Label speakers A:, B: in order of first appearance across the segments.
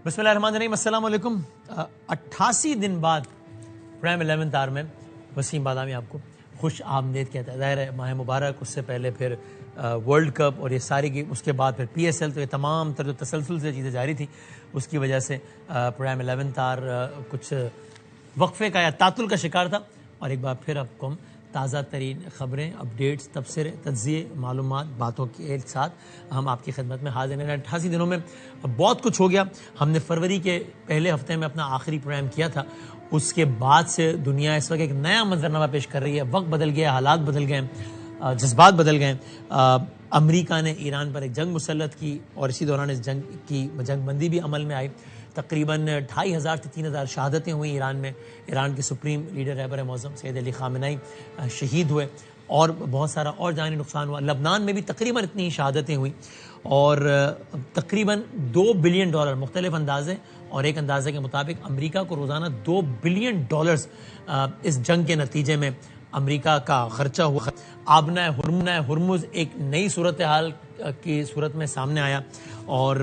A: بسم اللہ الرحمن الرحیم، السلام علیکم۔ 88 دن بعد پرائم 11 آر میں وسیم بادامی آپ کو خوش آمدید کہتا ہے۔ ظاہر ہے ماہ مبارک، اس سے پہلے پھر ورلڈ کپ اور یہ ساری گیم، اس کے بعد پھر PSL، تو یہ تمام تر جو تسلسل سے چیزیں جاری تھیں اس کی وجہ سے پرائم 11 آر کچھ وقفے کا یا تعطل کا شکار تھا، اور ایک بار پھر آپ کو ہم تازہ ترین خبریں، اپڈیٹس، تبصرے، تجزیے، معلومات، باتوں کے ایک ساتھ ہم آپ کی خدمت میں حاضر ہیں۔ 88 دنوں میں بہت کچھ ہو گیا۔ ہم نے فروری کے پہلے ہفتے میں اپنا آخری پروگرام کیا تھا، اس کے بعد سے دنیا اس وقت ایک نیا منظرنامہ پیش کر رہی ہے۔ وقت بدل گیا، حالات بدل گئے، جذبات بدل گئے۔ امریکہ نے ایران پر ایک جنگ مسلط کی، اور اسی دوران اس جنگ کی جنگ بندی بھی عمل میں آئی۔ تقریباً 2500 سے 3000 شہادتیں ہوئیں ایران میں۔ ایران کے سپریم لیڈر رہبر معظم سید علی خامنہئی شہید ہوئے، اور بہت سارا اور جانی نقصان ہوا۔ لبنان میں بھی تقریباً اتنی شہادتیں ہوئیں، اور تقریباً $2 بلین، مختلف اندازے، اور ایک اندازے کے مطابق امریکہ کو روزانہ $2 بلین اس جنگ کے نتیجے میں امریکہ کا خرچہ ہوا۔ آبنہ ہرمز ایک نئی صورتحال کی صورت میں سامنے آیا، اور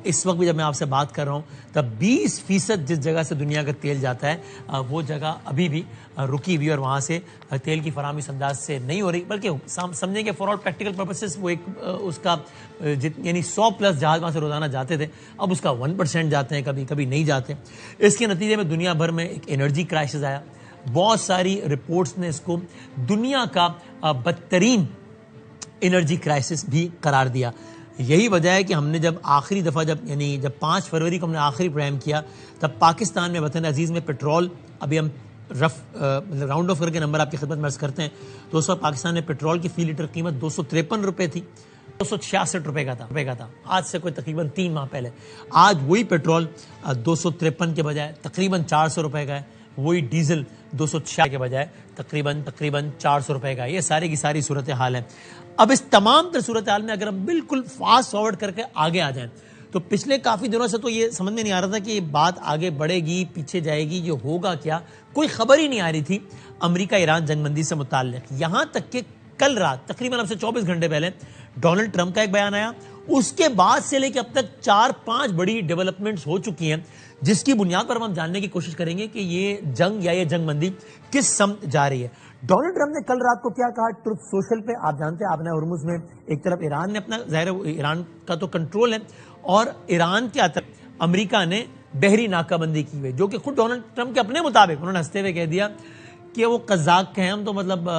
A: اس وقت بھی جب میں آپ سے بات کر رہا ہوں تب 20% جس جگہ سے دنیا کا تیل جاتا ہے وہ جگہ ابھی بھی رکی ہوئی، اور وہاں سے تیل کی فراہمی اس انداز سے نہیں ہو رہی، بلکہ سمجھیں کہ فار آل پریکٹیکل پرپسز وہ ایک اس کا یعنی 100+ جہاز وہاں سے روزانہ جاتے تھے، اب اس کا 1% جاتے ہیں، کبھی کبھی نہیں جاتے۔ اس کے نتیجے میں دنیا بھر میں ایک انرجی کرائسس آیا۔ بہت ساری رپورٹس نے اس کو دنیا کا بدترین انرجی کرائسس بھی قرار دیا۔ یہی وجہ ہے کہ ہم نے جب آخری دفعہ جب 5 فروری کو ہم نے آخری پروگرام کیا، تب پاکستان میں، وطن عزیز میں، پیٹرول، ابھی ہم راؤنڈ آف کر کے نمبر آپ کی خدمت میں عرض کرتے ہیں، تو اس وقت پاکستان میں پیٹرول کی فی لیٹر قیمت 253 روپے تھی، 266 روپے کا تھا آج سے کوئی تقریباً 3 ماہ پہلے۔ آج وہی پیٹرول 253 کے بجائے تقریباً 400 روپے کا ہے، وہی ڈیزل 266 کے بجائے تقریباً 400 روپے کا ہے۔ یہ ساری کی ساری صورتحال ہے۔ اب اس تمام تر صورتحال میں اگر ہم بالکل فاسٹ فارورڈ کر کے آگے آ جائیں، تو پچھلے کافی دنوں سے تو یہ سمجھ میں نہیں آ رہا تھا کہ یہ بات آگے بڑھے گی، پیچھے جائے گی، یہ ہوگا کیا، کوئی خبر ہی نہیں آ رہی تھی امریکہ ایران جنگ بندی سے متعلق۔ یہاں تک کہ کل رات تقریباً اب سے 24 گھنٹے پہلے ڈونلڈ ٹرمپ کا ایک بیان آیا، اس کے بعد سے لے کے اب تک 4-5 بڑی ڈیولپمنٹس ہو چکی ہیں، جس کی بنیاد پر ہم جاننے کی کوشش کریں گے کہ یہ جنگ یا یہ جنگ بندی کس سمت جا رہی ہے۔ ڈونلڈ ٹرمپ نے کل رات کو کیا کہا ٹروتھ سوشل پہ، آپ جانتے ہیں آبنہ ہرمز میں ایک طرف ایران نے اپنا، ظاہر ہے ایران کا تو کنٹرول ہے، اور ایران کے طرف امریکہ نے بحری ناکہ بندی کی ہوئی، جو کہ خود ڈونلڈ ٹرمپ کے اپنے مطابق انہوں نے ہنستے ہوئے کہہ دیا کہ وہ قزاق ہیں، ہم تو مطلب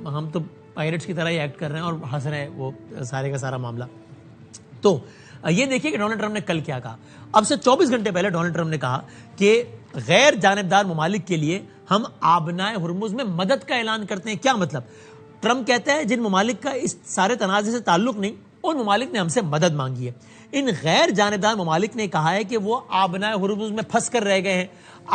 A: ہم تو پائرٹس کی طرح ہی ایکٹ کر رہے ہیں، اور ہنس رہے ہیں وہ سارے کا سارا معاملہ۔ تو یہ دیکھیے کہ ڈونلڈ ٹرمپ نے کل کیا کہا۔ اب سے 24 گھنٹے پہلے ڈونلڈ ٹرمپ نے کہا کہ غیر جانبدار ممالک کے لیے ہم آبنہ ہرمز میں مدد کا اعلان کرتے ہیں۔ کیا مطلب؟ ٹرمپ کہتا ہے جن ممالک کا اس سارے تنازع سے تعلق نہیں، ان ممالک نے ہم سے مدد مانگی ہے۔ ان غیر جانبدار ممالک نے کہا ہے کہ وہ آبنہ ہرمز میں پھنس کر رہ گئے ہیں۔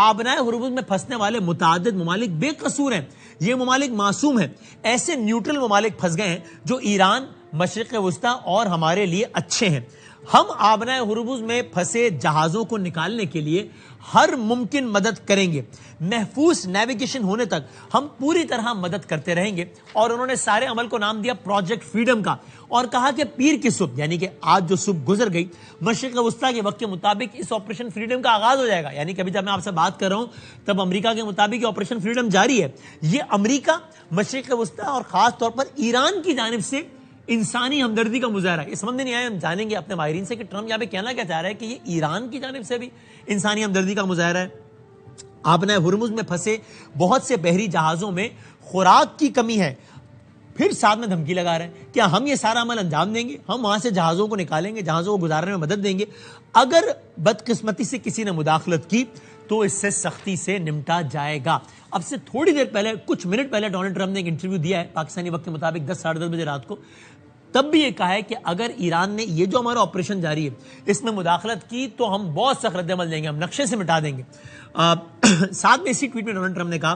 A: آبنہ ہرمز میں پھنسنے والے متعدد ممالک بے قصور ہیں، یہ ممالک معصوم ہیں۔ ایسے نیوٹرل ممالک پھنس گئے ہیں جو ایران، مشرق وسطیٰ اور ہمارے لیے اچھے ہیں۔ ہم آبنہ ہرمز میں پھنسے جہازوں کو نکالنے کے لیے ہر ممکن مدد کریں گے، محفوظ نیویگیشن ہونے تک ہم پوری طرح مدد کرتے رہیں گے۔ اور انہوں نے سارے عمل کو نام دیا پروجیکٹ فریڈم کا، اور کہا کہ پیر کی صبح، یعنی کہ آج جو صبح گزر گئی، مشرق وسطیٰ کے وقت کے مطابق اس آپریشن فریڈم کا آغاز ہو جائے گا۔ یعنی کہ ابھی جب میں آپ سے بات کر رہا ہوں تب امریکہ کے مطابق یہ آپریشن فریڈم جاری ہے۔ یہ امریکہ، مشرق وسطیٰ اور خاص طور پر ایران کی جانب سے انسانی ہمدردی کا مظاہرہ ہے۔ یہ سمجھ میں نہیں آیا، ہم جانیں گے اپنے ماہرین سے کہ ٹرمپ یہاں پہ کہنا کیا چاہ رہا ہے کہ یہ ایران کی جانب سے بھی انسانی ہمدردی کا مظاہرہ ہے۔ آبنہ ہرمز میں پھنسے بہت سے بحری جہازوں میں خوراک کی کمی ہے، پھر ساتھ میں دھمکی لگا رہے ہیں کیا ہم یہ سارا عمل انجام دیں گے، ہم وہاں سے جہازوں کو نکالیں گے، جہازوں کو گزارنے میں مدد دیں گے، اگر بدقسمتی سے کسی نے مداخلت کی تو اس سے سختی سے نمٹا جائے گا۔ اب سے تھوڑی دیر پہلے، کچھ منٹ پہلے ڈونلڈ ٹرمپ نے ایک انٹرویو دیا ہے پاکستانی وقت کے مطابق 10-10:30 بجے رات کو، تب بھی یہ کہا ہے کہ اگر ایران نے یہ جو ہمارا آپریشن جاری ہے اس میں مداخلت کی تو ہم بہت سخت رد عمل دیں گے، ہم نقشے سے مٹا دیں گے۔ ساتھ میں اسی ٹویٹ میں ڈونلڈ ٹرمپ نے کہا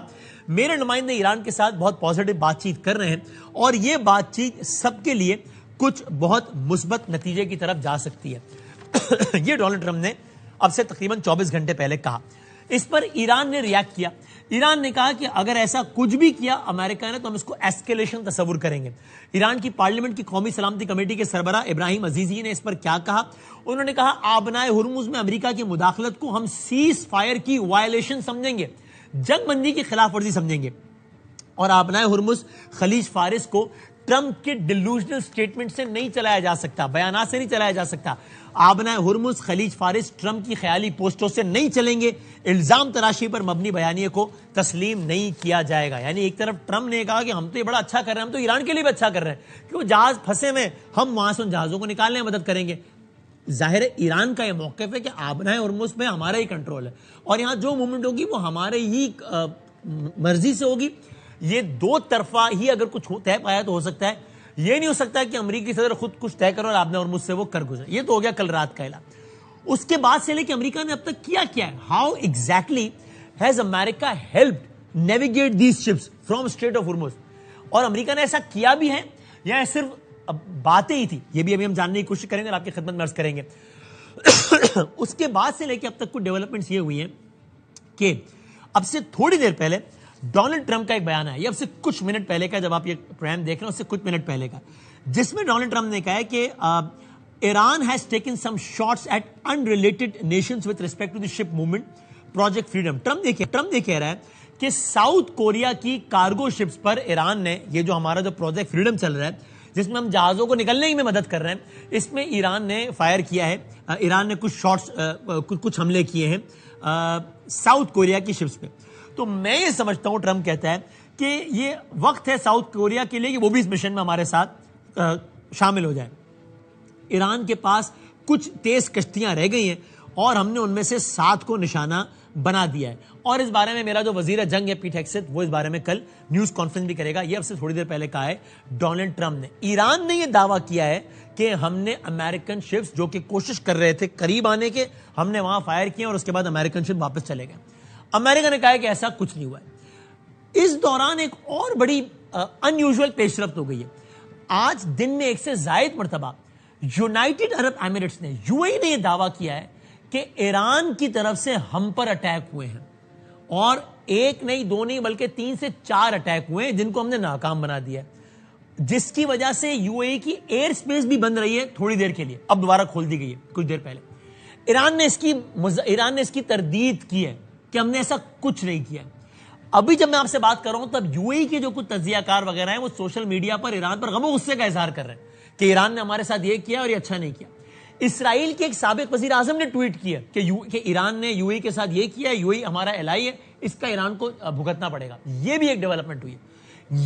A: میرے نمائندے ایران کے ساتھ بہت پازیٹیو بات چیت کر رہے ہیں، اور یہ بات چیت سب کے لیے کچھ بہت مثبت نتیجے کی طرف جا سکتی ہے۔ یہ ڈونلڈ ٹرمپ نے اب سے تقریباً 24 گھنٹے پہلے کہا۔ اس پر ایران نے ریاکٹ کیا. ایران نے کہا کہ اگر ایسا کچھ بھی کیا امریکہ نے تو ہم اس کو ایسکیلیشن تصور کریں گے. ایران کی پارلیمنٹ کی قومی سلامتی کمیٹی کے سربراہ ابراہیم عزیزی نے اس پر کیا کہا؟ انہوں نے کہا آبنائے ہرمز میں امریکہ کی مداخلت کو ہم سیز فائر کی وائلیشن سمجھیں گے, جنگ بندی کی خلاف ورزی سمجھیں گے, اور آبنائے ہرمز خلیج فارس کو ٹرمپ کے ڈیلوژنل سٹیٹمنٹ سے نہیں چلایا جا سکتا, بیانات سے نہیں چلایا جا سکتا. آبنائے ہرمز خلیج فارس ٹرمپ کی خیالی پوسٹوں سے نہیں چلیں گے. الزام تراشی پر مبنی بیانیے کو تسلیم نہیں کیا جائے گا. یعنی ایک طرف ٹرمپ نے کہا کہ ہم تو یہ بڑا اچھا کر رہے ہیں, ہم تو ایران کے لیے بھی اچھا کر رہے ہیں کہ وہ جہاز پھنسے میں, ہم وہاں سے ان جہازوں کو نکالنے میں مدد کریں گے. ظاہر ہے ایران کا یہ موقف ہے کہ آبنائے ہرمز پہ ہمارا ہی کنٹرول ہے اور یہاں جو موومنٹ ہوگی وہ ہمارے ہی مرضی سے ہوگی. یہ دو طرفہ ہی اگر کچھ طے پایا تو ہو سکتا ہے. یہ نہیں ہو سکتا کہ امریکی صدر خود کچھ طے کرو اور آبنائے ہرمز سے وہ کر گزرے. یہ تو ہو گیا کل رات کا اعلان. اس کے بعد سے لے کے امریکہ نے اب تک کیا کیا ہے؟ How exactly has America helped navigate these ships from Strait of Hormuz? اور امریکہ نے ایسا کیا بھی ہے یا صرف باتیں ہی تھی؟ یہ بھی ابھی ہم جاننے کی کوشش کریں گے اور آپ کی خدمت میں عرض کریں گے. اس کے بعد سے لے کے اب تک کچھ ڈیولپمنٹس یہ ہوئی ہیں کہ اب سے تھوڑی دیر پہلے ڈونلڈ ٹرمپ کا ایک بیان ہے, یہ اب سے کچھ منٹ پہلے کا, جب آپ یہ پروگرام دیکھ رہے ہیں اس سے کچھ منٹ پہلے کا, جس میں ڈونلڈ ٹرمپ نے کہا ہے کہ Iran has taken some shots at unrelated nations with respect to the ship movement project freedom. Trump یہ کہہ رہا ہے کہ ساؤتھ کوریا کی کارگو شپس پر ایران نے, یہ جو ہمارا جو پروجیکٹ فریڈم چل رہا ہے جس میں ہم جہازوں کو نکلنے میں مدد کر رہے ہیں, اس میں ایران نے فائر کیا ہے. ایران نے کچھ شاٹس کچھ حملے کیے ہیں ساؤتھ کوریا کی شپس پہ. تو میں یہ سمجھتا ہوں ٹرمپ کہتا ہے کہ یہ وقت ہے ساؤتھ کوریا کے لیے کہ وہ بھی اس مشن میں ہمارے ساتھ شامل ہو جائے. ایران کے پاس کچھ تیز کشتیاں رہ گئی ہیں اور ہم نے ان میں سے 7 کو نشانہ بنا دیا ہے. اور اس بارے میں میرا جو وزیر جنگ ہے پیٹ ہیگسیت, وہ اس بارے میں کل نیوز کانفرنس بھی کرے گا. یہ اب سے تھوڑی دیر پہلے کہا ہے ڈونلڈ ٹرمپ نے. ایران نے یہ دعویٰ کیا ہے کہ ہم نے امریکن شپس جو کہ کوشش کر رہے تھے قریب آنے کے, ہم نے وہاں فائر کیے اور اس کے بعد امریکن شپ واپس چلے گئے. امریکہ نے کہا ہے کہ ایسا کچھ نہیں ہوا ہے. اس دوران ایک اور بڑی ان یوزول پیش رفت ہو گئی ہے. آج دن میں 1 سے زائد مرتبہ یونائٹڈ عرب ایمریٹس نے, یو اے نے یہ دعویٰ کیا ہے کہ ایران کی طرف سے ہم پر اٹیک ہوئے ہیں, اور 1 نہیں 2 نہیں بلکہ 3 سے 4 اٹیک ہوئے ہیں جن کو ہم نے ناکام بنا دیا ہے, جس کی وجہ سے یو اے کی ایئر سپیس بھی بند رہی ہے تھوڑی دیر کے لیے, اب دوبارہ کھول دی گئی ہے کچھ دیر پہلے. ایران نے اس کی تردید کی ہے کہ ہم نے ایسا کچھ نہیں کیا. ابھی جب میں آپ سے بات کر رہا ہوں تب یو اے کے جو کچھ تجزیہ کار وغیرہ ہیں وہ سوشل میڈیا پر ایران پر غم و غصے کا اظہار کر رہے ہیں کہ ایران نے ہمارے ساتھ یہ کیا اور یہ اچھا نہیں کیا. اسرائیل کے ایک سابق وزیر اعظم نے ٹویٹ کیا کہ ایران نے یو اے کے ساتھ یہ کیا, یو اے ہمارا الہی ہے, اس کا ایران کو بھگتنا پڑے گا. یہ بھی ایک ڈیولپمنٹ ہوئی ہے.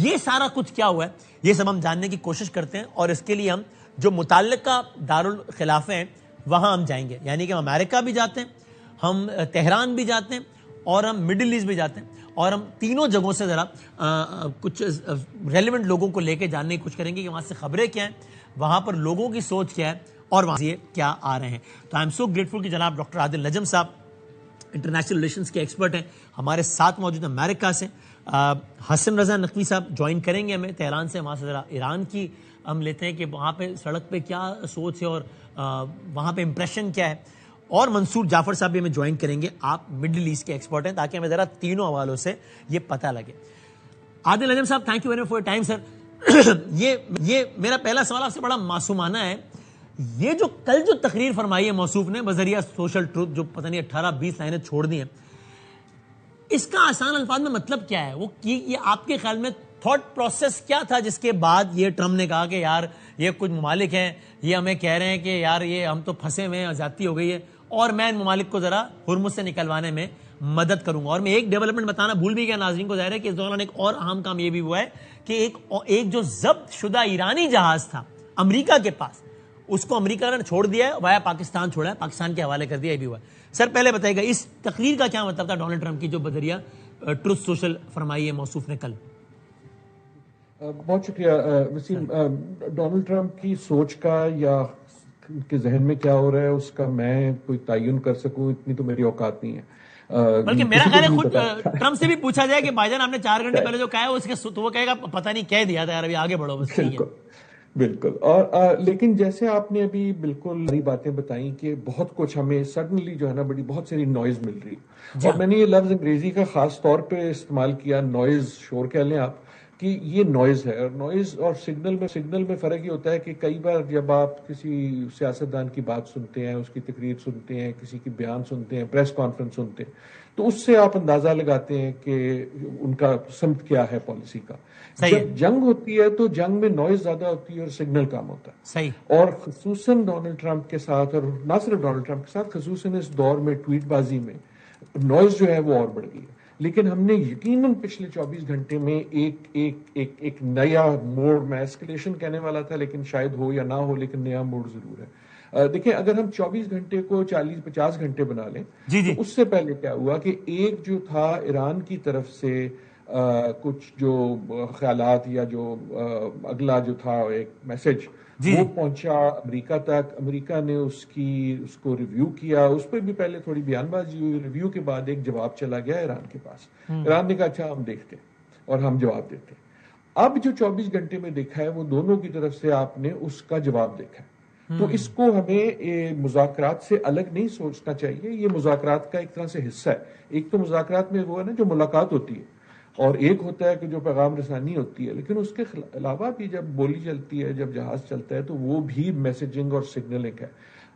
A: یہ سارا کچھ کیا ہوا ہے یہ سب ہم جاننے کی کوشش کرتے ہیں, اور اس کے لیے ہم جو متعلقہ دارالخلافے ہیں وہاں ہم جائیں گے. یعنی کہ ہم امریکہ بھی جاتے ہیں, ہم تہران بھی جاتے ہیں, اور ہم مڈل ایسٹ بھی جاتے ہیں, اور ہم تینوں جگہوں سے ذرا کچھ ریلیونٹ لوگوں کو لے کے جاننے کی کوشش کریں گے کہ وہاں سے خبریں کیا ہیں, وہاں پر لوگوں کی سوچ کیا ہے, اور وہاں سے کیا آ رہے ہیں. تو آئی ایم سو گریٹفل کہ جناب ڈاکٹر عادل نجم صاحب انٹرنیشنل ریلیشنز کے ایکسپرٹ ہیں, ہمارے ساتھ موجود ہیں امریکہ سے. حسن رضا نقوی صاحب جوائن کریں گے ہمیں تہران سے. وہاں سے ذرا ایران کی ہم لیتے ہیں کہ وہاں پہ سڑک پہ کیا سوچ ہے اور وہاں پہ امپریشن کیا ہے. اور منصور جعفر صاحب بھی ہمیں جوائن کریں گے, آپ مڈل ایسٹ کے ایکسپرٹ ہیں, تاکہ ہمیں ذرا تینوں حوالوں سے یہ پتہ لگے. عادل نجم صاحب thank you very much for your time sir. یہ میرا پہلا سوال آپ سے بڑا معصومانہ ہے. یہ جو کل جو تقریر فرمائی ہے موصوف نے بذریعہ سوشل ٹروتھ, جو پتہ نہیں 18-20 لائنیں چھوڑ دی ہیں, اس کا آسان الفاظ میں مطلب کیا ہے؟ وہ یہ آپ کے خیال میں تھاٹ پروسیس کیا تھا جس کے بعد یہ ٹرمپ نے کہا کہ یار یہ کچھ ممالک ہیں, یہ ہمیں کہہ رہے ہیں کہ یار یہ ہم تو پھنسے ہوئے ہیں, زیادتی ہو گئی ہے, اور میں ان ممالک کو ذرا ہرمز سے نکلوانے میں مدد کروں گا. اور میں ایک ڈیولپمنٹ بتانا بھول بھی گیا ناظرین کو, ظاہر ہے کہ اس دوران ایک اور اہم کام یہ بھی ہوا ہے کہ ایک جو ضبط شدہ ایرانی جہاز تھا امریکہ کے پاس, اس کو امریکہ نے چھوڑ دیا ہے, وایا پاکستان چھوڑا ہے, پاکستان کے حوالے کر دیا, یہ بھی ہوا ہے. سر پہلے بتائیے گا اس تقریر کا کیا مطلب تھا ڈونلڈ ٹرمپ کی جو بذریعہ ٹروتھ سوشل فرمائی ہے موصوف نے کل؟
B: بہت شکریہ وسیم. ڈونلڈ ٹرمپ کی سوچ کا یا کے ذہن میں کیا ہو رہا ہے اس کا میں کوئی تعین کر سکوں اتنی تو میری اوقات نہیں ہے.
A: بلکہ میرا خیال ہے خود ٹرمپ سے بھی پوچھا جائے کہ بھائی جان آپ نے 4 گھنٹے پہلے جو کہا ہے اس کے تو وہ کہے گا پتہ نہیں کہہ دیا تھا یار, ابھی آگے بڑھو بس.
B: بالکل. اور لیکن جیسے آپ نے ابھی بالکل ساری باتیں بتائیں کہ بہت کچھ ہمیں سڈنلی جو ہے نا بڑی بہت ساری نوائز مل رہی ہے, اور میں نے یہ لفظ انگریزی کا خاص طور پہ استعمال کیا, نوائز, شور کہہ لیں آپ, کہ یہ نوائز ہے. اور نوائز اور سگنل میں فرق یہ ہوتا ہے کہ کئی بار جب آپ کسی سیاستدان کی بات سنتے ہیں, اس کی تقریر سنتے ہیں, کسی کی بیان سنتے ہیں, پریس کانفرنس سنتے ہیں, تو اس سے آپ اندازہ لگاتے ہیں کہ ان کا سمت کیا ہے پالیسی کا. جب جنگ ہوتی ہے تو جنگ میں نوائز زیادہ ہوتی ہے اور سگنل کم ہوتا ہے.
A: صحیح.
B: اور خصوصاً ڈونلڈ ٹرمپ کے ساتھ, اور نہ صرف ڈونلڈ ٹرمپ کے ساتھ, خصوصاً اس دور میں ٹویٹ بازی میں نوائز جو ہے وہ اور بڑھ گئی ہے. لیکن ہم نے یقیناً پچھلے 24 گھنٹے میں ایک نیا موڑ, میں ایسکلیشن کہنے والا تھا لیکن شاید ہو یا نہ ہو, لیکن نیا موڑ ضرور ہے. دیکھیں, اگر ہم 24 گھنٹے کو 40-50 گھنٹے بنا لیں تو اس سے پہلے کیا ہوا کہ ایک جو تھا ایران کی طرف سے کچھ جو خیالات یا جو اگلا جو تھا ایک میسج, وہ پہنچا امریکہ تک. امریکہ نے اس کو ریویو کیا, اس پہ بھی پہلے تھوڑی بیان بازی ہوئی, ریویو کے بعد ایک جواب چلا گیا ایران کے پاس. ایران نے کہا اچھا ہم دیکھتے ہیں اور ہم جواب دیتے ہیں. اب جو 24 گھنٹے میں دیکھا ہے وہ دونوں کی طرف سے آپ نے اس کا جواب دیکھا ہے. تو اس کو ہمیں مذاکرات سے الگ نہیں سوچنا چاہیے, یہ مذاکرات کا ایک طرح سے حصہ ہے. ایک تو مذاکرات میں وہ ہے نا جو ملاقات ہوتی ہے, اور ایک ہوتا ہے کہ جو پیغام رسانی ہوتی ہے, لیکن اس کے علاوہ بھی جب بولی چلتی ہے, جب جہاز چلتا ہے, تو وہ بھی میسیجنگ اور سگنلنگ ہے.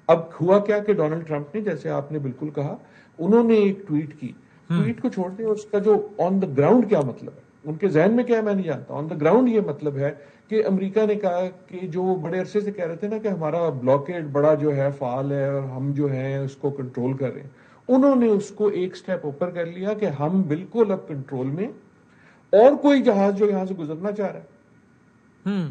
B: اب ہوا کیا کہ ڈونلڈ ٹرمپ نے, جیسے آپ نے بالکل کہا, انہوں نے ایک ٹویٹ کی. ٹویٹ کو چھوڑ دیں, اس کا جو آن دا گراؤنڈ کیا مطلب ہے, ان کے ذہن میں کیا ہے میں نہیں جانتا. آن دا گراؤنڈ یہ مطلب ہے کہ امریکہ نے کہا کہ جو بڑے عرصے سے کہہ رہے تھے نا کہ ہمارا بلاکیڈ بڑا جو ہے فعال ہے اور ہم جو ہیں اس کو کنٹرول کر رہے ہیں, انہوں نے اس کو ایک سٹیپ اوپر کر لیا کہ ہم بالکل اب کنٹرول میں, اور کوئی جہاز جو یہاں سے گزرنا چاہ رہا ہے.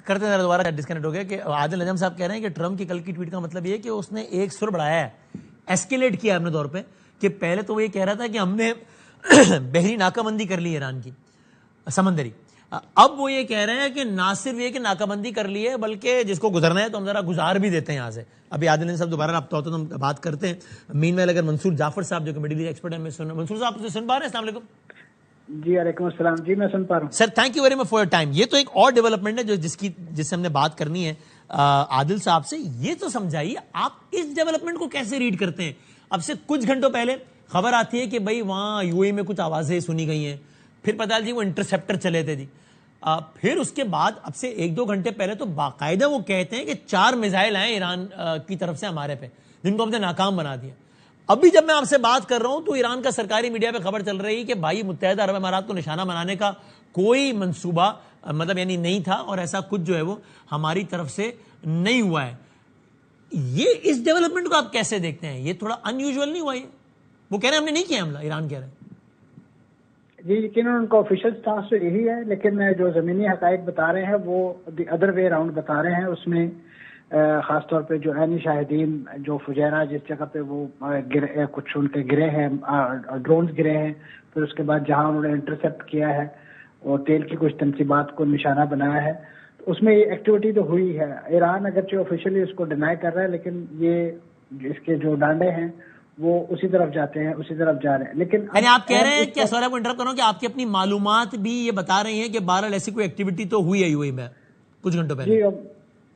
A: کرتے ہیں دوبارہ ڈسکنیکٹ ہو گیا کہ عادل نجم صاحب کہہ رہے ہیں کہ ٹرمپ کی کل کی ٹویٹ کا مطلب یہ ہے کہ اس نے ایک سر بڑھایا ہے, ایسکیلیٹ کیا اپنے طور پہ, کہ پہلے تو وہ یہ کہہ رہا تھا کہ ہم نے بحری ناکہ بندی کر لی ایران کی سمندری, اب وہ یہ کہہ رہے ہیں کہ نہ صرف یہ کہ ناکہ بندی کر لی ہے بلکہ جس کو گزرنا ہے تو ہم ذرا گزار بھی دیتے ہیں یہاں سے. ابھی عادل نجم صاحب دوبارہ رابطہ ہوتا ہے تو ہم بات کرتے ہیں. مین ویل اگر منصور جعفر صاحب جو کہ مڈل ایسٹ ایکسپرٹ ہیں, منصور صاحب سن پا رہے ہیں؟ السلام علیکم.
C: جی وعلیکم السلام. جی میں سن پا رہا ہوں
A: sir. Thank you very much for your time. یہ تو ایک اور ڈیولپمنٹ ہے جس سے ہم نے بات کرنی ہے عادل صاحب سے. یہ تو سمجھائیے آپ اس ڈیولپمنٹ کو کیسے ریڈ کرتے ہیں؟ اب سے کچھ گھنٹوں پہلے خبر آتی ہے کہ بھائی وہاں یو اے میں کچھ آوازیں سنی گئی ہیں, پھر پتا جی وہ انٹرسپٹر چلے تھے جی, پھر اس کے بعد اب سے 1-2 گھنٹے پہلے تو باقاعدہ وہ کہتے ہیں کہ 4 میزائل آئے ایران کی طرف سے ہمارے پہ, جن کو ہم نے ناکام بنا دیا. ابھی جب میں آپ سے بات کر رہا ہوں تو ایران کا سرکاری میڈیا پہ خبر چل رہی کہ بھائی متحدہ عرب امارات کو نشانہ بنانے کا کوئی منصوبہ مطلب یعنی نہیں تھا, اور ایسا کچھ جو ہے وہ ہماری طرف سے نہیں ہوا ہے. یہ اس ڈیولپمنٹ کو آپ کیسے دیکھتے ہیں؟ یہ تھوڑا ان یوزول نہیں ہوا؟ یہ وہ کہہ رہے ہیں ہم نے نہیں کیا حملہ, ایران کہہ رہے ہیں.
C: جی یقیناً ان کا آفیشیل سٹانس تو یہی ہے, لیکن جو زمینی حقائق بتا رہے ہیں وہ دی ادر وے راؤنڈ بتا رہے ہیں. اس میں خاص طور پہ جو عینی شاہدین, جو فجیرہ جس جگہ پہ وہ کچھ ان کے گرے ہیں, ڈرونز گرے ہیں, پھر اس کے بعد جہاں انہوں نے انٹرسپٹ کیا ہے اور تیل کی کچھ تنصیبات کو نشانہ بنایا ہے, اس میں یہ ایکٹیویٹی تو ہوئی ہے. ایران اگرچہ آفیشیلی اس کو ڈینائی کر رہا ہے, لیکن یہ اس کے جو ڈانڈے ہیں وہ اسی طرف جاتے ہیں, اسی طرف جا رہے ہیں. لیکن
A: یعنی آپ کہہ رہے ہیں کیا, سوری آپ کو انٹرپٹ کر رہا ہوں, کہ آپ کی اپنی معلومات بھی یہ بتا رہی ہیں کہ بہرحال ایسی کوئی ایکٹیویٹی تو ہوئی ہے یو اے میں کچھ گھنٹوں پہلے؟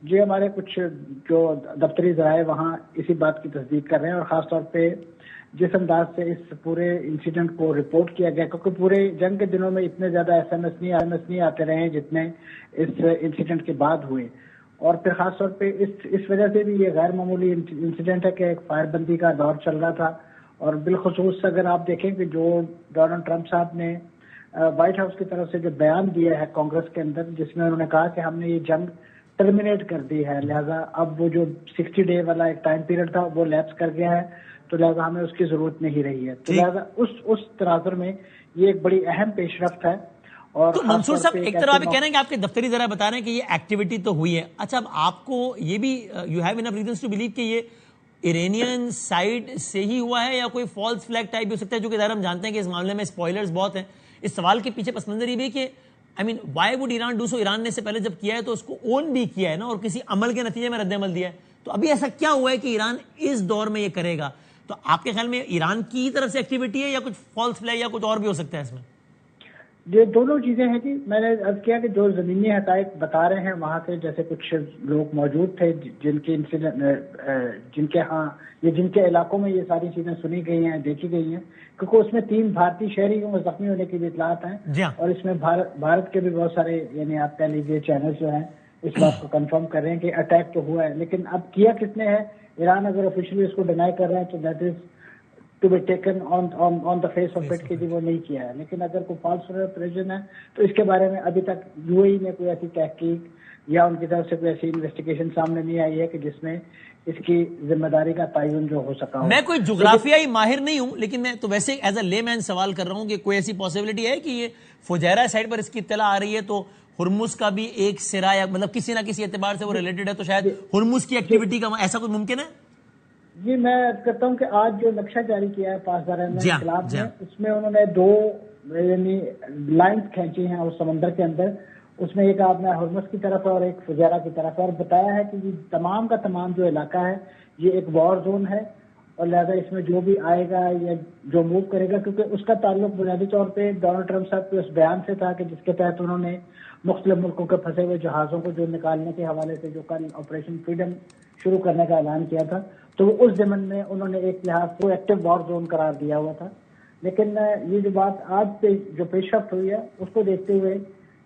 C: جی ہمارے کچھ جو دفتری ذرائع وہاں اسی بات کی تصدیق کر رہے ہیں, اور خاص طور پہ جس انداز سے اس پورے انسیڈنٹ کو رپورٹ کیا گیا, کیونکہ پورے جنگ کے دنوں میں اتنے زیادہ ایس ایم ایس نہیں آتے رہے ہیں جتنے اس انسیڈنٹ کے بعد ہوئے. اور پھر خاص طور پہ اس وجہ سے بھی یہ غیر معمولی انسیڈنٹ ہے کہ ایک فائر بندی کا دور چل رہا تھا. اور بالخصوص اگر آپ دیکھیں کہ جو ڈونلڈ ٹرمپ صاحب نے وائٹ ہاؤس کی طرف سے جو بیان دیا ہے کانگریس کے اندر, جس میں انہوں نے کہا کہ ہم نے یہ جنگ ٹرمینیٹ کر دی ہے, لہٰذا اب وہ جو 60 ڈے والا ایک ٹائم پیریڈ تھا وہ لیپس کر گیا ہے, تو لہٰذا ہمیں اس کی ضرورت نہیں رہی ہے. تو لہٰذا اس تناظر میں یہ ایک بڑی اہم پیش رفت ہے. اور
A: تو منصور صاحب ایک طرح آپ کہہ رہے ہیں کہ آپ کے دفتری ذرائع بتا رہے ہیں کہ یہ ایکٹیویٹی تو ہوئی ہے. اچھا, اب آپ کو یہ بھی you have enough reasons to believe کہ یہ ایرانین سائڈ سے ہی ہوا ہے یا کوئی فالس فلیگ ٹائپ بھی ہو سکتا ہے, جو کہ ظاہر ہم جانتے ہیں کہ اس معاملے میں اسپوائلرز بہت ہیں. اس سوال کے پیچھے پس منظر یہ بھی کہ Y would Iran do so, Iran نے سے پہلے جب کیا ہے تو اس کو اون بھی کیا ہے نا, اور کسی عمل کے نتیجے میں رد عمل دیا ہے. تو ابھی ایسا کیا ہوا ہے کہ ایران اس دور میں یہ کرے گا؟ تو آپ کے خیال میں ایران کی طرف سے ایکٹیویٹی ہے یا کچھ فالس فلیگ یا کچھ اور بھی ہو سکتا ہے اس میں؟
C: یہ دونوں چیزیں ہیں جی. میں نے عرض کیا کہ جو زمینی حقائق بتا رہے ہیں وہاں کے، جیسے کچھ لوگ موجود تھے جن کے جن کے علاقوں میں یہ ساری چیزیں سنی گئی ہیں، دیکھی گئی ہیں، کیونکہ اس میں 3 بھارتی شہریوں کو زخمی ہونے کی بھی اطلاعات ہیں، اور اس میں بھارت کے بھی بہت سارے، یعنی آپ کہہ لیجیے چینل جو ہیں اس بات کو کنفرم کر رہے ہیں کہ اٹیک تو ہوا ہے، لیکن اب کیا کس نے ہے؟ ایران اگر آفیشلی اس کو ڈینائی کر رہے ہیں تو that is to be taken on the face of it کہ وہ نہیں کیا ہے. لیکن اگر کوئی فالس آپریشن ہے تو اس کے بارے میں ابھی تک یو اے ای میں کوئی ایسی تحقیق یا ان کی طرف سے کوئی ایسی انویسٹیگیشن سامنے نہیں آئی ہے کہ جس میں اس کی ذمہ داری کا تعین جو ہو سکا ہو.
A: میں کوئی جغرافیائی ماہر نہیں ہوں، لیکن میں تو ویسے ایز اے لے مین سوال کر رہا ہوں کہ کوئی ایسی پاسبلٹی ہے کہ یہ فجیرہ سائڈ پر اس کی اطلاع آ رہی ہے تو ہرمز کا بھی ایک سرا، یا مطلب کسی نہ کسی اعتبار سے وہ ریلیٹڈ ہے، تو شاید ہرمز کی ایکٹیویٹی کا ایسا کچھ ممکن ہے؟
C: جی میں کہتا ہوں کہ آج جو نقشہ جاری کیا ہے پاسدار انقلاب نے، اس میں انہوں نے 2 یعنی لائنز کھینچی ہیں اس سمندر کے اندر. اس میں ایک آپ نے ہرمز کی طرف اور ایک فجیرہ کی طرف، اور بتایا ہے کہ یہ تمام کا تمام جو علاقہ ہے یہ ایک وار زون ہے، اور لہذا اس میں جو بھی آئے گا یا جو موو کرے گا، کیونکہ اس کا تعلق بنیادی طور پہ ڈونلڈ ٹرمپ صاحب کے اس بیان سے تھا کہ جس کے تحت انہوں نے مختلف ملکوں کے پھنسے ہوئے جہازوں کو جو نکالنے کے حوالے سے جو کل آپریشن فریڈم شروع کرنے کا اعلان کیا تھا، تو اس ضمن میں انہوں نے ایک لحاظ کو ایکٹیو وار زون قرار دیا ہوا تھا. لیکن یہ جو بات آج پہ جو پیش رفت ہوئی ہے اس کو دیکھتے ہوئے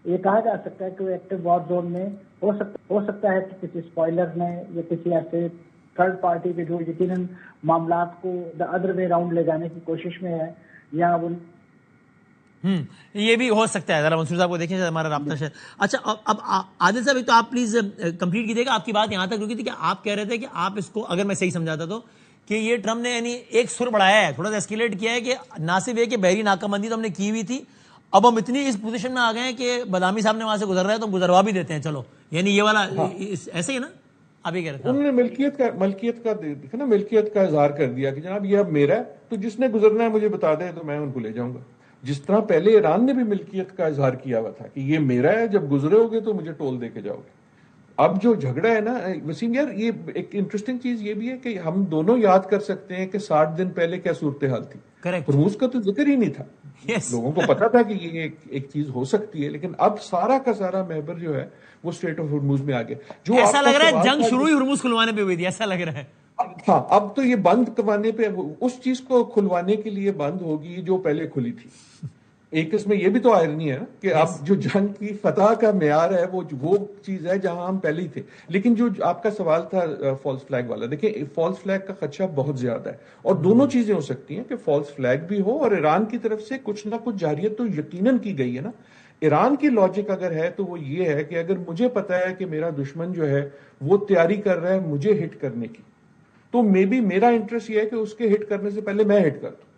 C: یہ کہا جا سکتا ہے کہ وہ ایکٹیو وار زون میں ہو سکتا ہے کہ کسی اسپوائلر نے یا کسی ایسے تھرڈ پارٹی کے جو یقیناً معاملات کو دا ادر وے راؤنڈ لے جانے کی کوشش میں ہے، یا وہ
A: یہ بھی ہو سکتا ہے. ذرا منصور صاحب کو دیکھیں ہمارا رابطہ شاید. اچھا اب عادل صاحب تو آپ پلیز کمپلیٹ کیجیے گا. آپ کی بات یہاں تک رکی تھی کہ آپ کہہ رہے تھے کہ آپ اس کو، اگر میں صحیح سمجھاتا تو، کہ یہ ٹرمپ نے یعنی ایک سر بڑھایا ہے، تھوڑا سا ایسکیلیٹ کیا ہے کہ نہ صرف یہ کہ بحری ناکہ بندی تو ہم نے کی ہوئی تھی، اب ہم اتنی اس پوزیشن میں آ گئے ہیں کہ بدامی صاحب نے وہاں سے گزر رہا ہے تو ہم گزروا بھی دیتے ہیں، چلو یعنی یہ والا ایسے ہی نا آپ یہ کہہ رہے تھے.
B: انہوں نے ملکیت کا اظہار کر دیا کہ جناب یہ اب میرا ہے، تو جس نے گزرنا ہے مجھے بتا دے تو میں ان کو لے جاؤں گا. جس طرح پہلے ایران نے بھی ملکیت کا اظہار کیا ہوا تھا کہ یہ میرا ہے، جب گزرے ہوگے تو مجھے ٹول دے کے جاؤ گے. اب جو جھگڑا ہے نا وسیم یار، یہ ایک انٹرسٹنگ چیز یہ بھی ہے کہ ہم دونوں یاد کر سکتے ہیں کہ 60 دن پہلے کیا صورتحال تھی. ہرمز کا تو ذکر ہی نہیں تھا. لوگوں کو پتا تھا کہ یہ ایک چیز ہو سکتی ہے، لیکن اب سارا کا سارا محور جو ہے وہ اسٹریٹ آف ہرمز میں آ گیا. جو
A: ایسا لگ رہا ہے جنگ شروع ہی ہرمز کھلوانے پہ ہوئی تھی، ایسا لگ رہا ہے.
B: ہاں اب تو یہ بند کروانے پہ، اس چیز کو کھلوانے کے لیے بند ہوگی جو پہلے کھلی تھی. ایک اس میں یہ بھی تو آئرنی ہے نا کہ اب جو جنگ کی فتح کا معیار ہے وہ چیز ہے جہاں ہم پہلے ہی تھے. لیکن جو آپ کا سوال تھا فالس فلیگ والا، دیکھیں فالس فلیگ کا خدشہ بہت زیادہ ہے، اور دونوں چیزیں ہو سکتی ہیں کہ فالس فلیگ بھی ہو اور ایران کی طرف سے کچھ نہ کچھ جارحیت تو یقیناً کی گئی ہے نا. ایران کی لاجک اگر ہے تو وہ یہ ہے کہ اگر مجھے پتا ہے کہ میرا دشمن جو ہے وہ تیاری کر رہا ہے مجھے ہٹ کرنے کی، تو مے بی میرا انٹرسٹ یہ ہے کہ اس کے ہٹ کرنے سے پہلے میں ہٹ کر دوں.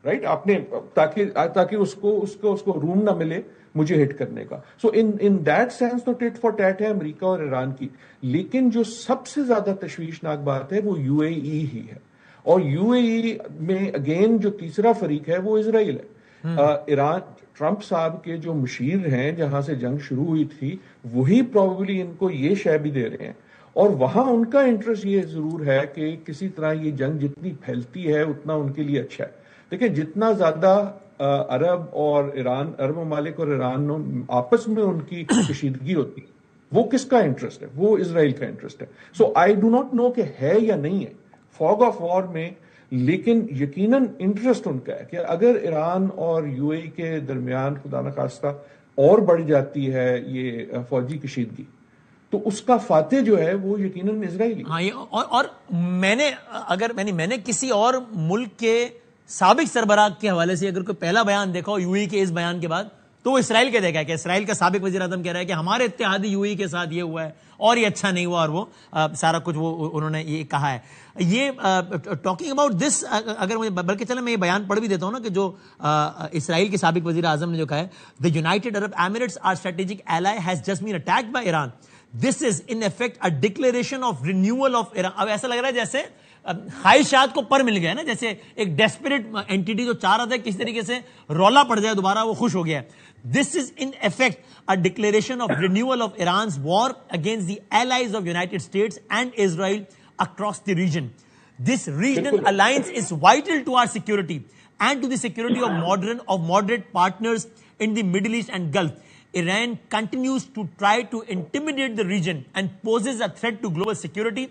B: رائٹ، آپ نے تاکہ اس کو روم نہ ملے مجھے ہٹ کرنے کا. سو ان دیٹ سینس تو ٹٹ فار ٹیٹ ہے امریکہ اور ایران کی. لیکن جو سب سے زیادہ تشویشناک بات ہے وہ یو اے ای ہی ہے، اور یو اے ای میں اگین جو تیسرا فریق ہے وہ اسرائیل ہے. ایران ٹرمپ صاحب کے جو مشیر ہیں جہاں سے جنگ شروع ہوئی تھی وہی پروبیبلی ان کو یہ شے بھی دے رہے ہیں، اور وہاں ان کا انٹرسٹ یہ ضرور ہے کہ کسی طرح یہ جنگ جتنی پھیلتی ہے اتنا ان کے لیے اچھا ہے. دیکھیں جتنا زیادہ عرب ممالک اور ایران آپس میں ان کی کشیدگی ہوتی ہے، وہ کس کا انٹرسٹ ہے؟ وہ اسرائیل کا انٹرسٹ ہے. سو آئی ڈو ناٹ نو کہ ہے یا نہیں ہے فوگ آف وار میں، لیکن یقیناً انٹرسٹ ان کا ہے کہ اگر ایران اور یو اے ای کے درمیان خدا نخواستہ اور بڑھ جاتی ہے یہ فوجی کشیدگی، تو اس کا فاتح جو ہے وہ یقیناً اسرائیل.
A: ہاں اور میں نے کسی اور ملک کے سابق سربراہ کے حوالے سے اگر کوئی پہلا بیان دیکھا ہو یو اے کے اس بیان کے بعد تو وہ اسرائیل کے دیکھا ہے کہ اسرائیل کا سابق وزیر اعظم کہہ رہا ہے کہ ہمارے اتحادی یو اے کے ساتھ یہ ہوا ہے اور یہ اچھا نہیں ہوا، اور وہ سارا کچھ وہ انہوں نے یہ کہا ہے. یہ ٹاکنگ اباؤٹ دس، اگر مجھے بلکہ چلے میں یہ بیان پڑھ بھی دیتا ہوں نا کہ جو اسرائیل کے سابق وزیر اعظم نے جو کہا ہے، the United Arab Emirates our strategic ally has just been attacked by Iran. This is in effect a declaration of renewal of Iran. اب ایسا لگ رہا ہے جیسے خواہشات کو پر مل گیا نا، جیسے ایک ڈیسپریٹ اینٹیٹی جو چاہ رہا تھا کس طریقے سے رولا پڑ جائے دوبارہ، وہ خوش ہو گیا ہے. This is in effect a declaration of renewal of Iran's war against the allies of United States and Israel across the region. This regional alliance is vital to our security and to the security of moderate partners in the Middle East and Gulf. Iran continues to try to intimidate the region and poses a threat to global security.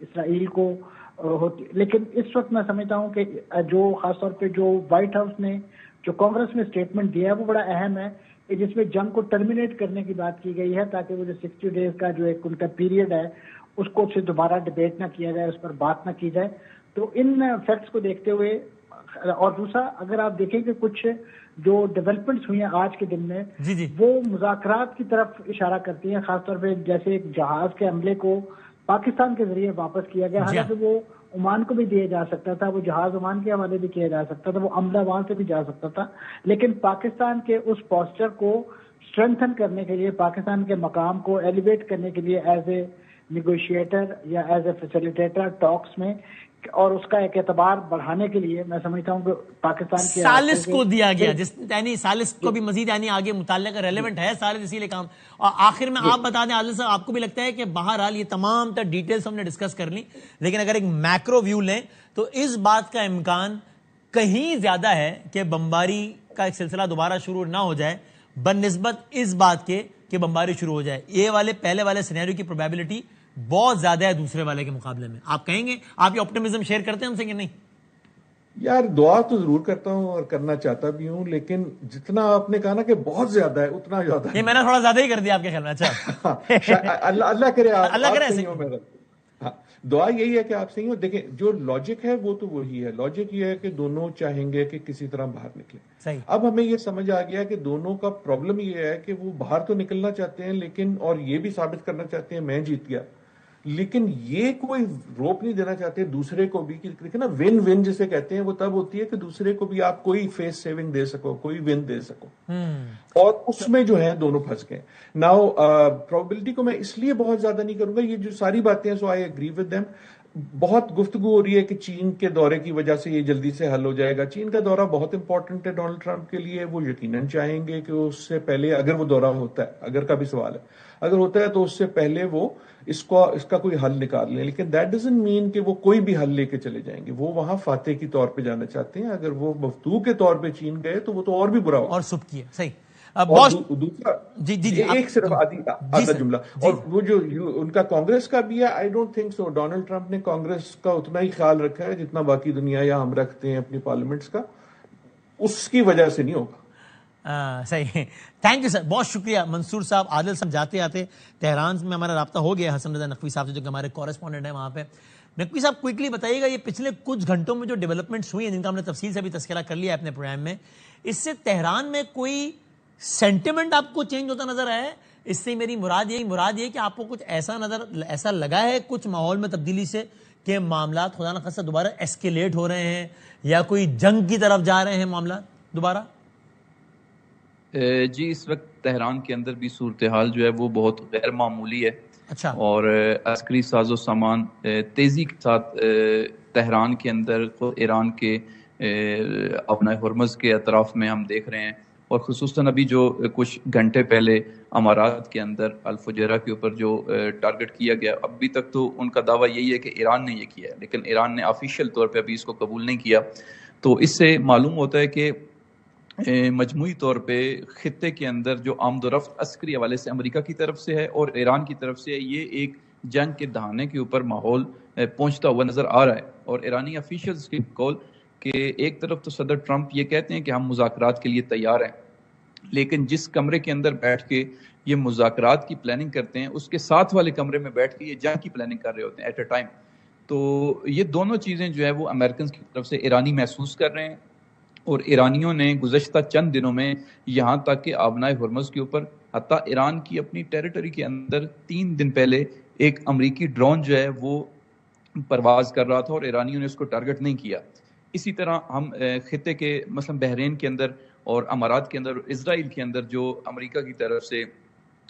C: اسرائیل کو ہوتی. لیکن اس وقت میں سمجھتا ہوں کہ جو خاص طور پہ جو وائٹ ہاؤس نے جو کانگریس میں اسٹیٹمنٹ دیا ہے وہ بڑا اہم ہے کہ جس میں جنگ کو ٹرمینیٹ کرنے کی بات کی گئی ہے تاکہ وہ جو 60 ڈیز کا جو ایک ان کا پیریڈ ہے اس کو سے دوبارہ ڈبیٹ نہ کیا جائے, اس پر بات نہ کی جائے. تو ان فیکٹس کو دیکھتے ہوئے, اور دوسرا اگر آپ دیکھیں کہ کچھ جو ڈیولپمنٹس ہوئی ہیں آج کے دن میں وہ مذاکرات کی طرف اشارہ کرتی ہیں, خاص طور پہ جیسے ایک جہاز کے حملے کو پاکستان کے ذریعے واپس کیا گیا, حالانکہ وہ عمان کو بھی دیا جا سکتا تھا, وہ جہاز عمان کے حوالے بھی کیا جا سکتا تھا, وہ عملہ وہاں سے بھی جا سکتا تھا, لیکن پاکستان کے اس پوسچر کو اسٹرینتھن کرنے کے لیے, پاکستان کے مقام کو ایلیویٹ کرنے کے لیے ایز اے نیگوشیٹر یا ایز اے فیسیلیٹیٹر ٹاکس میں, اور اس کا ایک اعتبار بڑھانے کے لیے میں سمجھتا ہوں کہ پاکستان کے
A: سالس کو دیا گیا, جس یعنی سالس کو بھی مزید یعنی آگے متعلق ریلیونٹ ہے سالس اسی لیے کام. اور آخر میں آپ بتا دیں عادل صاحب, آپ کو بھی لگتا ہے کہ بہرحال یہ تمام تر ڈیٹیلز ہم نے ڈسکس کر لی, لیکن اگر ایک میکرو ویو لیں تو اس بات کا امکان کہیں زیادہ ہے کہ بمباری کا ایک سلسلہ دوبارہ شروع نہ ہو جائے بنسبت اس بات کے کہ بمباری شروع ہو جائے. یہ والے پہلے والے سینیریو کی پروبیبلٹی بہت زیادہ ہے دوسرے والے کے مقابلے میں. آپ کہیں گے, آپ یہ آپٹیمزم شیئر کرتے ہیں ہم سے کہ نہیں؟
B: یار دعا تو ضرور کرتا ہوں اور کرنا چاہتا بھی ہوں, لیکن جتنا آپ نے کہا نا کہ بہت زیادہ ہے اتنا زیادہ
A: یہ میں نے تھوڑا زیادہ ہی کر دیا آپ کے خیال میں. اچھا
B: اللہ کرے
A: اللہ کرے
B: صحیح ہو. میرا دعا یہی ہے کہ آپ صحیح ہو. دیکھیں جو لاجک ہے وہ تو وہی ہے, لاجک یہ ہے کہ دونوں چاہیں گے کہ کسی طرح باہر نکلے. اب ہمیں یہ سمجھ آ گیا کہ دونوں کا پرابلم یہ ہے کہ وہ باہر تو نکلنا چاہتے ہیں لیکن, اور یہ بھی ثابت کرنا چاہتے ہیں میں جیت گیا, لیکن یہ کوئی روپ نہیں دینا چاہتے دوسرے کو بھی کہ دیکھیں نا ون ون جسے کہتے ہیں وہ تب ہوتی ہے کہ دوسرے کو بھی آپ کوئی فیس سیونگ دے سکو, کوئی ون دے سکو, اور اس میں جو ہے دونوں پھنس گئے. ناؤ پروبیبلٹی کو میں اس لیے بہت زیادہ نہیں کروں گا, یہ جو ساری باتیں ہیں سو آئی ایگری ود دیم. بہت گفتگو ہو رہی ہے کہ چین کے دورے کی وجہ سے یہ جلدی سے حل ہو جائے گا. چین کا دورہ بہت امپورٹنٹ ہے ڈونلڈ ٹرمپ کے لیے, وہ یقیناً چاہیں گے کہ اس سے پہلے, اگر وہ دورہ ہوتا ہے, اگر کا بھی سوال ہے, اگر ہوتا ہے تو اس سے پہلے وہ اس کا کوئی حل نکال لیں. لیکن دیٹ ڈزنٹ مین کہ وہ کوئی بھی حل لے کے چلے جائیں گے. وہ وہاں فاتح کی طور پہ جانا چاہتے ہیں. اگر وہ مفتوح کے طور پہ چین گئے تو وہ تو اور بھی برا ہوگا.
A: اور سب کیا صحیح.
B: دوسرا ایک صرف آدھا جملہ, اور وہ جو ان کا کانگریس کا بھی ہے, I don't think so Donald Trump نے کانگریس کا اتنا ہی خیال رکھا ہے جتنا باقی دنیا یا ہم رکھتے ہیں اپنی پارلیمنٹس کا. اس کی وجہ سے نہیں ہوگا.
A: صحیح. تھینک یو سر, بہت شکریہ منصور صاحب. عادل صاحب جاتے آتے تہران میں ہمارا رابطہ ہو گیا حسن رضا نقوی صاحب سے جو کہ ہمارے کورسپونڈنٹ ہیں وہاں پہ. نقوی صاحب کوئکلی بتائیے گا یہ پچھلے کچھ گھنٹوں میں جو ڈیولپمنٹس ہوئی ہیں جن کا ہم نے تفصیل سے بھی تذکرہ کر لیا اپنے پروگرام میں, اس سے تہران میں کوئی سینٹیمنٹ آپ کو چینج ہوتا نظر آیا ہے؟ اس سے میری مراد یہ کہ آپ کو کچھ ایسا لگا ہے کچھ ماحول میں تبدیلی سے کہ معاملات خدا نخواستہ دوبارہ ایسکیلیٹ ہو رہے ہیں یا کوئی جنگ کی طرف جا رہے ہیں معاملات دوبارہ؟
D: جی اس وقت تہران کے اندر بھی صورتحال جو ہے وہ بہت غیر معمولی ہے.
A: اچھا.
D: اور عسکری ساز و سامان تیزی کے ساتھ تہران کے اندر ایران کے ابنائے ہرمز کے اطراف میں ہم دیکھ رہے ہیں. اور خصوصاً ابھی جو کچھ گھنٹے پہلے امارات کے اندر الفجیرہ کے اوپر جو ٹارگٹ کیا گیا, ابھی تک تو ان کا دعویٰ یہی ہے کہ ایران نے یہ کیا ہے, لیکن ایران نے آفیشیل طور پہ ابھی اس کو قبول نہیں کیا. تو اس سے معلوم ہوتا ہے کہ مجموعی طور پہ خطے کے اندر جو آمد و رفت عسکری حوالے سے امریکہ کی طرف سے ہے اور ایران کی طرف سے ہے, یہ ایک جنگ کے دہانے کے اوپر ماحول پہنچتا ہوا نظر آ رہا ہے. اور ایرانی افیشلز کی قول کہ ایک طرف تو صدر ٹرمپ یہ کہتے ہیں کہ ہم مذاکرات کے لیے تیار ہیں, لیکن جس کمرے کے اندر بیٹھ کے یہ مذاکرات کی پلاننگ کرتے ہیں اس کے ساتھ والے کمرے میں بیٹھ کے یہ جنگ کی پلاننگ کر رہے ہوتے ہیں ایٹ اے ٹائم. تو یہ دونوں چیزیں جو ہے وہ امریکنز کی طرف سے ایرانی محسوس کر رہے ہیں. اور ایرانیوں نے گزشتہ چند دنوں میں یہاں تک کہ آبنائے ہرمز کے اوپر حتیٰ ایران کی اپنی ٹیریٹری کے اندر 3 دن پہلے ایک امریکی ڈرون جو ہے وہ پرواز کر رہا تھا اور ایرانیوں نے اس کو ٹارگٹ نہیں کیا. اسی طرح ہم خطے کے مثلا بحرین کے اندر اور امارات کے اندر اور اسرائیل کے اندر جو امریکہ کی طرف سے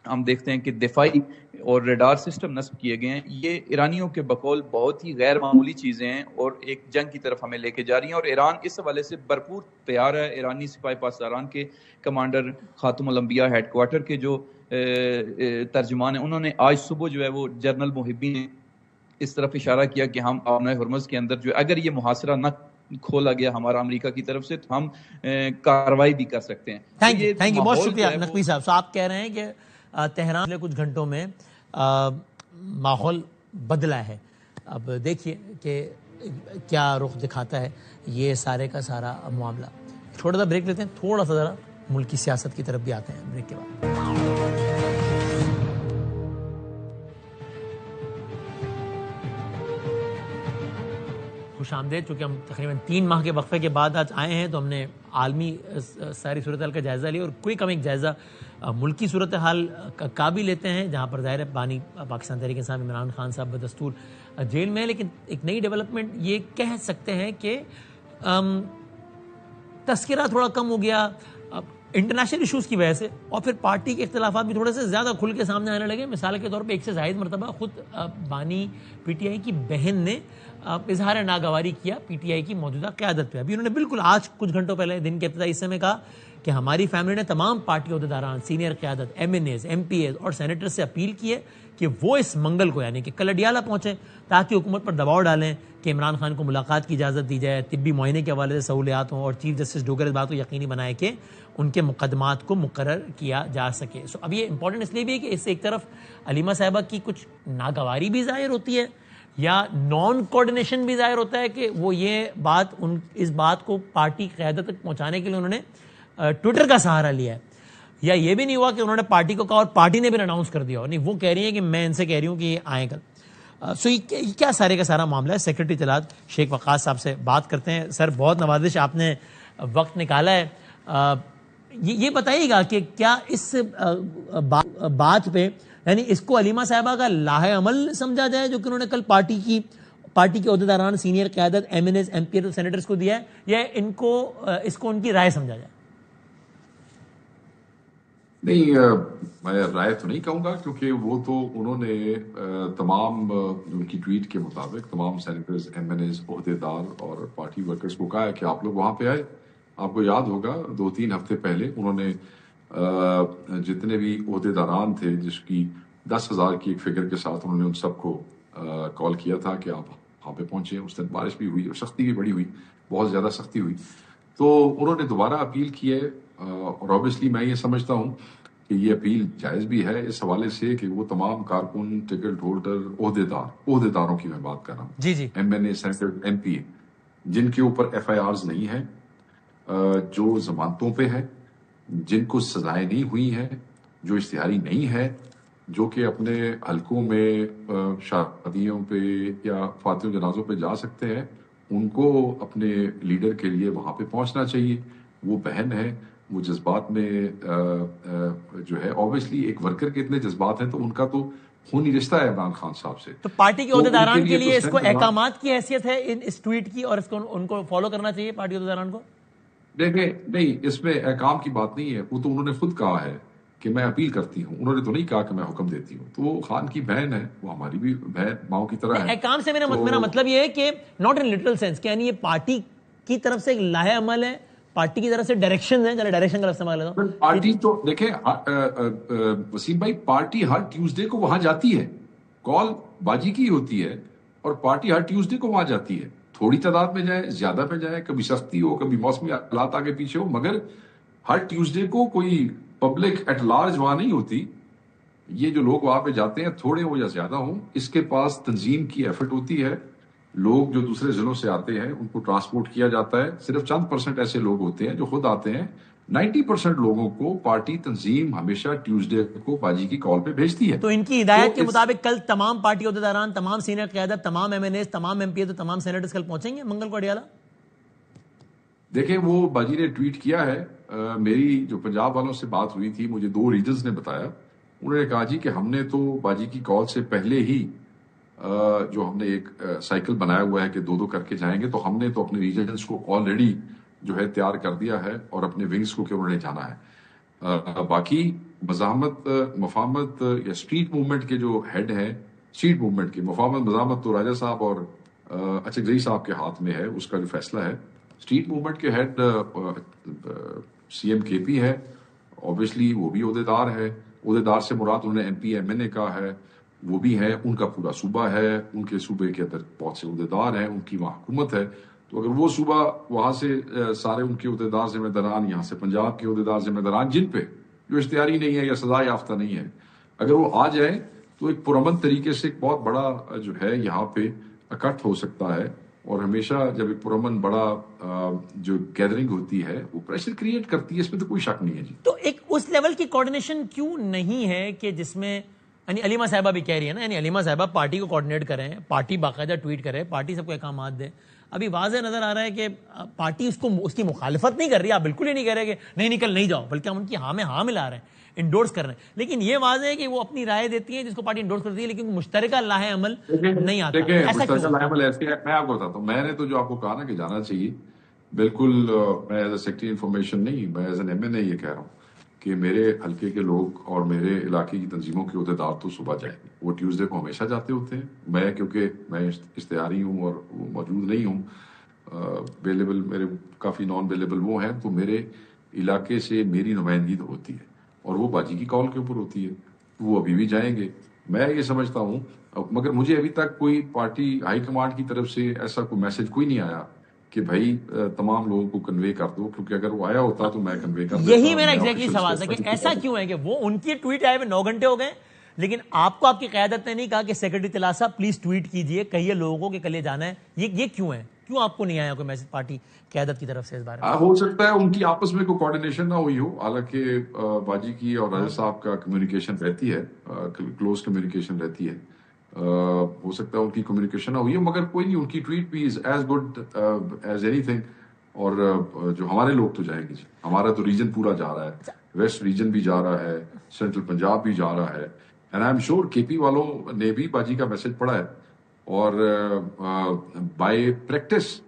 D: ہم دیکھتے ہیں کہ دفاعی اور ریڈار سسٹم نصب کیے گئے ہیں, یہ ایرانیوں کے بقول بہت ہی غیر معمولی چیزیں ہیں اور ایک جنگ کی طرف ہمیں لے کے جا رہی ہیں. اور ایران اس حوالے سے بھرپور تیار ہے. ایرانی سپاہی پاسداران کے کمانڈر خاتم الانبیاء ہیڈ کوارٹر کے جو ترجمان ہیں, انہوں نے آج صبح جو ہے وہ جنرل محبی نے اس طرف اشارہ کیا کہ ہم آبنائے ہرمز کے اندر جو اگر یہ محاصرہ نہ کھولا گیا ہمارا امریکہ کی طرف سے تو ہم کارروائی بھی کر سکتے ہیں.
A: تھینک یو بہت شکریہ نقوی صاحب. تو آپ کہہ رہے ہیں کہ تہران پچھلے کچھ گھنٹوں میں ماحول بدلا ہے. اب دیکھیے کہ کیا رخ دکھاتا ہے یہ سارے کا سارا معاملہ. چھوٹا سا بریک لیتے ہیں, تھوڑا سا ذرا ملکی سیاست کی طرف بھی آتے ہیں بریک کے بعد. خوش آمدید. چونکہ ہم تقریباً 3 ماہ کے وقفے کے بعد آج آئے ہیں تو ہم نے عالمی ساری صورتحال کا جائزہ لیا, اور کوئی کم ایک جائزہ ملکی صورتحال کا بھی لیتے ہیں, جہاں پر ظاہر ہے بانی پاکستان تحریک انصاف عمران خان صاحب بدستور جیل میں ہے. لیکن ایک نئی ڈیولپمنٹ یہ کہہ سکتے ہیں کہ تذکرہ تھوڑا کم ہو گیا انٹرنیشنل ایشوز کی وجہ سے, اور پھر پارٹی کے اختلافات بھی تھوڑے سے زیادہ کھل کے سامنے آنے لگے. مثال کے طور پہ 1 سے زائد مرتبہ خود بانی پی ٹی آئی کی بہن نے اظہار ناگواری کیا پی ٹی آئی کی موجودہ قیادت پہ. ابھی انہوں نے بالکل آج کچھ گھنٹوں پہلے دن کے ابتدائی حصے میں کہا کہ ہماری فیملی نے تمام پارٹی عہدیداران, سینئر قیادت, M N As, M P As اور سینیٹر سے اپیل کی ہے کہ وہ اس منگل کو یعنی کہ کل اڈیالہ پہنچیں تاکہ حکومت پر دباؤ ڈالیں کہ عمران خان کو ملاقات کی اجازت دی جائے, طبی معائنے کے حوالے سے سہولیات ہوں, اور چیف جسٹس ڈوگر اس بات کو یقینی بنائے کہ ان کے مقدمات کو مقرر کیا جا سکے. اب یہ امپورٹنٹ اس لیے بھی ہے کہ اس سے ایک طرف علیمہ صاحبہ کی کچھ ناگواری بھی ظاہر ہوتی ہے یا نان کوارڈینیشن بھی ظاہر ہوتا ہے کہ وہ یہ بات اس بات کو پارٹی قیادت تک پہنچانے کے لیے انہوں نے ٹویٹر کا سہارا لیا ہے, یا یہ بھی نہیں ہوا کہ انہوں نے پارٹی کو کہا اور پارٹی نے بھی اناؤنس کر دیا. نہیں, وہ کہہ رہی ہیں کہ میں ان سے کہہ رہی ہوں کہ یہ آئیں کل. سو یہ کیا سارے کا سارا معاملہ ہے. سیکرٹری اطلاعات شیخ وقاص صاحب سے بات کرتے ہیں. سر, بہت نوازش, آپ نے وقت نکالا ہے. یہ بتائیے گا کہ کیا اس بات پہ یعنی اس کو علیمہ صاحبہ کا لاہ عمل سمجھا جائے جو کہ انہوں نے کل پارٹی کے عہدیداران, سینئر قیادت, M N As, M P As, senators کو دیا ہے, یا اس کو ان کی رائے سمجھا جائے؟
E: نہیں, میں رائے تو نہیں کہوں گا, کیونکہ وہ تو انہوں نے تمام ان کی ٹویٹ کے مطابق تمام سینیٹرز, ایم این ایز, عہدیدار اور پارٹی ورکرز کو کہا ہے کہ آپ لوگ وہاں پہ آئے. آپ کو یاد ہوگا 2-3 ہفتے پہلے انہوں نے جتنے بھی عہدیداران تھے, جس کی 10,000 کی ایک فگر کے ساتھ انہوں نے ان سب کو کال کیا تھا کہ آپ وہاں پہ پہنچے. اس دن بارش بھی ہوئی اور سختی بھی بڑی ہوئی, بہت زیادہ سختی ہوئی. تو انہوں نے دوبارہ اپیل کی ہے, اور آبویسلی میں یہ سمجھتا ہوں کہ یہ اپیل جائز بھی ہے اس حوالے سے کہ وہ تمام کارکن, ٹکٹ ہولڈر, عہدیداروں کی میں بات کر رہا ہوں,
A: جی جی,
E: ایم این اے, سینیٹر, ایم پی اے, جن کے اوپر ایف آئی آرز نہیں ہیں, جو ضمانتوں پہ ہیں, جن کو سزائیں نہیں ہوئی ہیں, جو اشتہاری نہیں ہے, جو کہ اپنے حلقوں میں شادیوں پہ یا فاتح جنازوں پہ جا سکتے ہیں, ان کو اپنے لیڈر کے لیے وہاں پہ پہنچنا چاہیے. وہ بہن ہے, وہ جذبات میں جو ہے, اوبیسلی ایک ورکر کے اتنے جذبات ہیں تو ان کا تو خونی رشتہ ہے عمران خان صاحب سے.
A: تو پارٹی کے عہدیداران کے لیے اس کو احکامات کی حیثیت ہے اس ٹویٹ کی, اور اس کو ان کو فالو کرنا چاہیے پارٹی عہدیداران کو.
E: دیکھیں, نہیں, اس میں احکام کی بات نہیں ہے. وہ تو انہوں نے خود کہا ہے کہ میں اپیل کرتی ہوں, انہوں نے تو نہیں کہا کہ میں حکم دیتی ہوں. تو وہ خان کی بہن ہے, وہ ہماری بھی بہن ماؤں کی طرح ہے.
A: احکام سے میرا مطلب یہ ہے کہ ناٹ ان لٹرل سینس کہ یعنی یہ پارٹی کی طرف سے ایک لاہ عمل ہے, پارٹی کی طرف سے ڈائریکشن ہے. چلے ڈائریکشن کا استعمال کرتا ہوں.
E: پارٹی تو دیکھیں وسیم بھائی, پارٹی ہر ٹیوزڈے کو وہاں جاتی ہے, کال باجی کی ہوتی ہے, اور پارٹی ہر ٹیوزڈے کو وہاں جاتی ہے. تھوڑی تعداد میں جائے, زیادہ پہ جائے, کبھی سستی ہو, کبھی موسمی حالات آگے پیچھے ہو, مگر ہر ٹیوزڈے کو کوئی پبلک ایٹ لارج وہاں نہیں ہوتی. یہ جو لوگ وہاں پہ جاتے ہیں, تھوڑے ہو یا زیادہ ہوں, اس کے پاس تنظیم کی ایفرٹ ہوتی ہے. لوگ جو دوسرے ضلعوں سے آتے ہیں ان کو ٹرانسپورٹ کیا جاتا ہے. صرف چند % ایسے لوگ ہوتے ہیں جو خود آتے ہیں. 90% لوگوں کو پارٹی تنظیم ہمیشہ ٹیوزڈے کو باجی کی کال پہ بھیجتی ہے.
A: تو ان کی ہدایت کے مطابق کل تمام پارٹی عہدیداران, تمام سینئر قیادت, تمام ایم این ایز, تمام ایم پی ایز, تمام سینیٹرز کل پہنچیں گے منگل کو اڈیالہ.
E: دیکھیں, وہ باجی نے ٹویٹ کیا ہے. میری جو پنجاب والوں سے بات ہوئی تھی, مجھے 2 ریجنز نے بتایا. انہوں نے کہا جی کہ ہم نے تو باجی کی کال سے پہلے ہی جو ہم نے ایک سائیکل بنایا ہوا ہے کہ 2 کر کے جائیں گے, تو ہم نے تو اپنے ریجنز کو آلریڈی جو ہے تیار کر دیا ہے, اور اپنے ونگز کو کہ انہوں نے جانا ہے. باقی مزاحمت, مفاہمت یا اسٹریٹ موومنٹ کے جو ہیڈ ہیں, اسٹریٹ موومنٹ کی مفاہمت مزاحمت تو راجہ صاحب اور اچکزئی صاحب کے ہاتھ میں ہے, اس کا جو فیصلہ ہے. اسٹریٹ موومنٹ کے ہیڈ سی ایم کے پی ہے, اوبیسلی وہ بھی عہدیدار ہے. عہدیدار سے مراد انہوں نے ایم پی ایم این اے کا ہے, وہ بھی ہے. ان کا پورا صوبہ ہے, ان کے صوبے کے اندر بہت سے عہدیدار ہیں, ان کی وہاں حکومت ہے. تو اگر وہ صوبہ وہاں سے سارے ان کے عہدیدار ذمہ داران, یہاں سے پنجاب کے عہدیدار ذمہ داران, جن پہ جو اشتہاری نہیں ہے یا سزا یافتہ نہیں ہے, اگر وہ آ جائیں تو ایک پرامن طریقے سے ایک بہت بڑا جو ہے یہاں پہ اکٹھ ہو سکتا ہے. اور ہمیشہ جب ایک پرامن بڑا جو گیدرنگ ہوتی ہے وہ پریشر کریٹ کرتی ہے, اس میں تو کوئی شک نہیں ہے جی.
A: تو ایک اس لیول کی کوارڈینیشن کیوں نہیں ہے کہ جس میں یعنی علیمہ صاحبہ بھی کہہ رہی ہے نا, یعنی علیمہ صاحبہ پارٹی کو کوارڈینیٹ کریں, پارٹی باقاعدہ ٹویٹ کرے, پارٹی سب کو احکامات دے. ابھی واضح نظر آ رہا ہے کہ پارٹی اس کی مخالفت نہیں کر رہی, آپ بالکل ہی نہیں کہہ رہے کہ نہیں نکل نہیں جاؤ, بلکہ ہم ان کی ہاں میں ہاں ملا رہے ہیں, انڈورس کر رہے ہیں. لیکن یہ واضح ہے کہ وہ اپنی رائے دیتی ہیں جس کو پارٹی انڈورس کرتی ہے, لیکن مشترکہ لاہ عمل نہیں آتا.
E: مشترکہ لاہ عمل ایسے ہے, میں آپ کو بتاتا ہوں, میں نے تو جو آپ کو کہا نا کہ جانا چاہیے, بالکل میں ایز اے سیکٹری انفارمیشن نہیں, میں ایز این ایم این اے یہ کہہ رہا ہوں کہ میرے حلقے کے لوگ اور میرے علاقے کی تنظیموں کے عہدیدار تو صبح جائیں گے. وہ ٹیوزڈے کو ہمیشہ جاتے ہوتے ہیں. میں کیونکہ میں اشتہاری ہوں اور موجود نہیں ہوں, اویلیبل میرے کافی نان اویلیبل وہ ہیں, تو میرے علاقے سے میری نمائندگی تو ہوتی ہے اور وہ باجی کی کال کے اوپر ہوتی ہے. وہ ابھی بھی جائیں گے, میں یہ سمجھتا ہوں. مگر مجھے ابھی تک کوئی پارٹی ہائی کمانڈ کی طرف سے ایسا کوئی میسج کوئی نہیں آیا کہ بھائی تمام لوگوں کو کنوے کر دو, کیونکہ اگر وہ آیا ہوتا تو میں کنوے کر دیتا.
A: یہی میرا ایگزیکٹلی سوال تھا کہ ایسا کیوں ہے کہ وہ ان کی ٹویٹ آئے ہوئے 9 گھنٹے ہو گئے, لیکن آپ کو آپ کی قیادت نے نہیں کہا کہ سیکرٹری طلعت صاحب پلیز ٹویٹ کیجئے, کہیے لوگوں کو کہ کل یہ جانا ہے. یہ کیوں ہے, کیوں آپ کو نہیں آیا کوئی میسج پارٹی قیادت کی طرف سے اس بارے میں؟
E: ہو سکتا ہے ان کی آپس میں کوئی کوارڈینیشن نہ ہوئی ہو, حالانکہ باجی کی اور راجہ صاحب کا کمیونیکیشن رہتی ہے, کلوز کمیونیکیشن رہتی ہے. ہو سکتا ہے ان کی کمیونیکیشن نہ ہوئی ہے, مگر کوئی نہیں, ان کی ٹویٹ بھی is as good as any thing. اور جو ہمارے لوگ تو جائیں گے جی, ہمارا تو ریجن پورا جا رہا ہے, ویسٹ ریجن بھی جا رہا ہے, سینٹرل پنجاب بھی جا رہا ہے, اینڈ آئی ایم شیور کے پی والوں نے بھی باجی کا میسج پڑھا ہے, اور بائی پریکٹس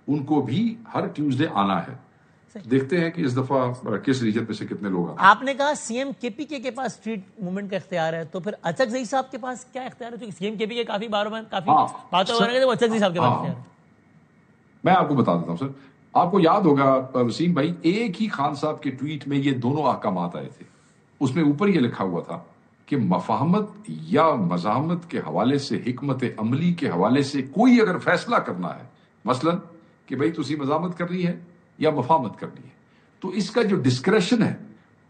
E: ان کو بھی ہر ٹیوزڈے آنا ہے. دیکھتے ہیں کہ اس دفعہ کس ریجن پہ سے کتنے لوگ آتے ہیں.
A: آپ نے کہا سی ایم کے پی کے پاس اسٹریٹ موومنٹ کا اختیار ہے, تو پھر اچکزئی صاحب کے پاس کیا اختیار ہے؟ کیونکہ سی ایم کے پی کے کافی باروں میں کافی باتیں ہو رہی ہیں, وہ اچکزئی صاحب کے پاس اختیار ہے.
E: میں آپ کو بتا دیتا ہوں سر, آپ کو یاد ہوگا وسیم بھائی, ایک ہی خان صاحب کے ٹویٹ میں یہ دونوں احکامات آئے تھے. اس میں اوپر یہ لکھا ہوا تھا کہ مفاہمت یا مزاحمت کے حوالے سے, حکمت عملی کے حوالے سے کوئی اگر فیصلہ کرنا ہے, مثلا کہ بھائی تسی مزاحمت کرنی ہے یا مفاہمت کرنی ہے, تو اس کا جو ڈسکریشن ہے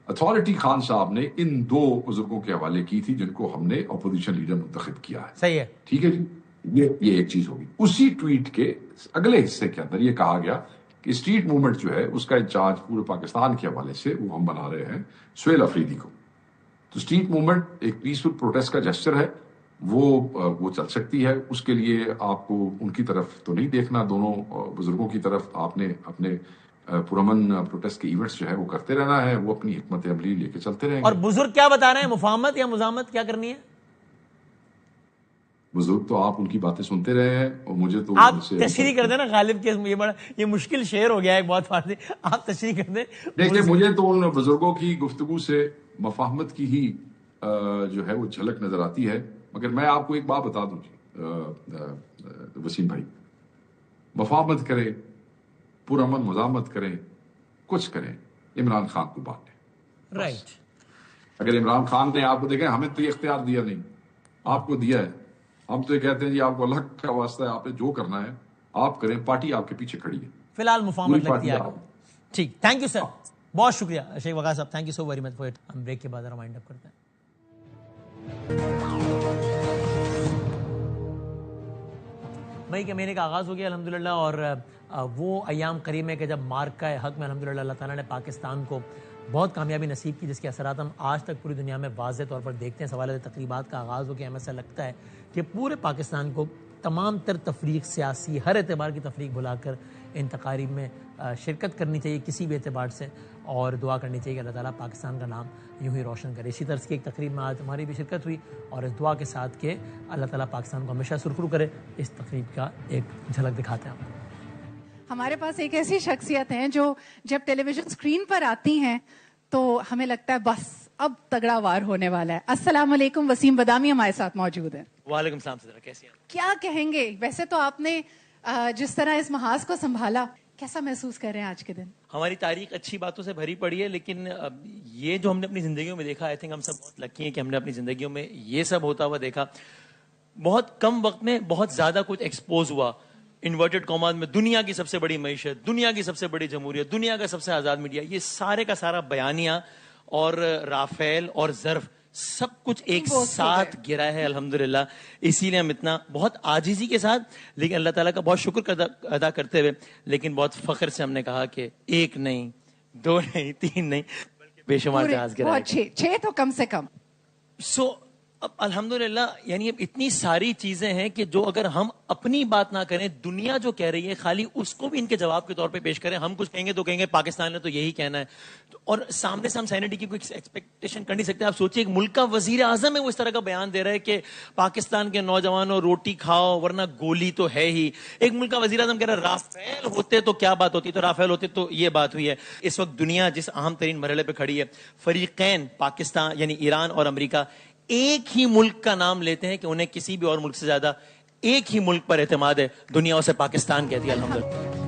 E: اتھارٹی خان صاحب نے ان 2 بزرگوں کے حوالے کی تھی, جن کو ہم نے اپوزیشن لیڈر منتخب کیا ہے.
A: صحیح ہے,
E: ٹھیک ہے جی. یہ ایک چیز ہوگی. اسی ٹویٹ کے اگلے حصے کے اندر یہ کہا گیا کہ اسٹریٹ موومنٹ جو ہے اس کا انچارج پورے پاکستان کے حوالے سے وہ ہم بنا رہے ہیں سہیل افریدی کو. تو اسٹریٹ موومنٹ ایک پیسفل پروٹیسٹ کا جسچر ہے, وہ چل سکتی ہے. اس کے لیے آپ کو ان کی طرف تو نہیں دیکھنا, دونوں بزرگوں کی طرف. آپ نے اپنے پرامن پروٹیسٹ کے ایونٹس جو ہے وہ کرتے رہنا ہے, وہ اپنی حکمت عملی لے کے چلتے رہیں گے.
A: اور بزرگ کیا بتا رہے ہیں, مفاہمت یا مزاحمت کیا کرنی ہے؟
E: بزرگ تو آپ ان کی باتیں سنتے رہے ہیں, اور مجھے تو
A: آپ تشریح کر دیں نا غالب کے, یہ مشکل شعر ہو گیا ہے بہت فارسی, آپ تشریح کر دیں.
E: دیکھیں مجھے تو ان بزرگوں کی گفتگو سے مفاہمت کی ہی جو ہے وہ جھلک نظر آتی ہے. مگر میں آپ کو ایک بات بتا دوں جی وسیم بھائی, مفاہمت کرے, پرامن مزاحمت کریں, کچھ کریں, عمران خان کو بانٹیں.
A: رائٹ.
E: اگر عمران خان نے آپ کو دیکھیں, ہمیں تو یہ اختیار دیا نہیں, آپ کو دیا ہے. ہم تو یہ کہتے ہیں جی آپ کو اللہ کا واسطہ ہے, آپ نے جو کرنا ہے آپ کریں, پارٹی آپ کے پیچھے کھڑی ہے.
A: فی الحال مفاہمت لگتی ہے. ٹھیک, تھینک یو سر, بہت شکریہ شیخ وقاص صاحب, thank you so very much for it. ہم بریک کے بعد ریمائنڈ اپ کرتے ہیں. مئی کے مہینے کا آغاز ہو گیا الحمدللہ, اور وہ ایام قریب ہے کہ جب مارکہ حق میں الحمدللہ اللہ تعالیٰ نے پاکستان کو بہت کامیابی نصیب کی, جس کے اثرات ہم آج تک پوری دنیا میں واضح طور پر دیکھتے ہیں. سوالے تقریبات کا آغاز ہو گیا, ہمیں ایسا لگتا ہے کہ پورے پاکستان کو تمام تر تفریق, سیاسی ہر اعتبار کی تفریق بھلا کر ان تقاریب میں شرکت کرنی چاہیے کسی بھی اعتبار سے, اور دعا کرنی چاہیے کہ اللہ تعالیٰ پاکستان کا نام یوں ہی روشن کرے. اسی طرح کی ایک تقریب میں آج ہماری بھی شرکت ہوئی, اور اس دعا کے ساتھ کہ اللہ تعالیٰ پاکستان کو ہمیشہ سرخرو کرے. اس تقریب کا ایک جھلک دکھاتے ہیں.
F: ہمارے پاس ایک ایسی شخصیت ہیں جو جب ٹیلی ویژن اسکرین پر آتی ہیں تو ہمیں لگتا ہے بس اب تگڑا وار ہونے والا ہے. السلام علیکم, وسیم بدامی ہمارے ساتھ موجود ہیں.
A: وعلیکم السلام. کیسے ہیں؟
F: کیا کہیں گے, ویسے تو آپ نے جس طرح اس محاذ کو سنبھالا, کیسا محسوس کر رہے ہیں آج کے دن؟
A: ہماری تاریخ اچھی باتوں سے بھری پڑی ہے, لیکن یہ جو ہم نے اپنی زندگیوں میں دیکھا, آئی تھنک ہم سب بہت لکی ہیں کہ ہم نے اپنی زندگیوں میں یہ سب ہوتا ہوا دیکھا. بہت کم وقت میں بہت زیادہ کچھ ایکسپوز ہوا, انورٹڈ کاماز میں دنیا کی سب سے بڑی معیشت, دنیا کی سب سے بڑی جمہوریت, دنیا کا سب سے آزاد میڈیا, یہ سارے کا سارا بیانیہ اور رافیل اور ظرف سب کچھ ایک ساتھ گرا ہے الحمدللہ. اسی لیے ہم اتنا بہت عاجزی کے ساتھ لیکن اللہ تعالیٰ کا بہت شکر ادا کرتے ہوئے لیکن بہت فخر سے ہم نے کہا کہ 1 نہیں 2 نہیں 3 نہیں بلکہ بے شمار جہاز گرا ہے.
F: 6 تو کم سے کم.
A: سو اب الحمدللہ یعنی اب اتنی ساری چیزیں ہیں کہ جو اگر ہم اپنی بات نہ کریں, دنیا جو کہہ رہی ہے خالی اس کو بھی ان کے جواب کے طور پہ پیش کریں. ہم کچھ کہیں گے تو کہیں گے پاکستان نے تو یہی کہنا ہے, اور سامنے سے ہم سینیٹی کی کوئی ایکسپیکٹیشن کر نہیں سکتے. آپ سوچیں ایک ملک کا وزیر اعظم ہے وہ اس طرح کا بیان دے رہا ہے کہ پاکستان کے نوجوانوں روٹی کھاؤ ورنہ گولی تو ہے ہی. ایک ملک کا وزیر اعظم کہہ رہا ہے رافیل ہوتے تو کیا بات ہوتی, تو رافیل ہوتے تو یہ بات ہوئی ہے. اس وقت دنیا جس اہم ترین مرحلے پہ کھڑی ہے, فریقین پاکستان یعنی ایران اور امریکہ ایک ہی ملک کا نام لیتے ہیں کہ انہیں کسی بھی اور ملک سے زیادہ ایک ہی ملک پر اعتماد ہے, دنیا اسے پاکستان کہتی ہے الحمدللہ.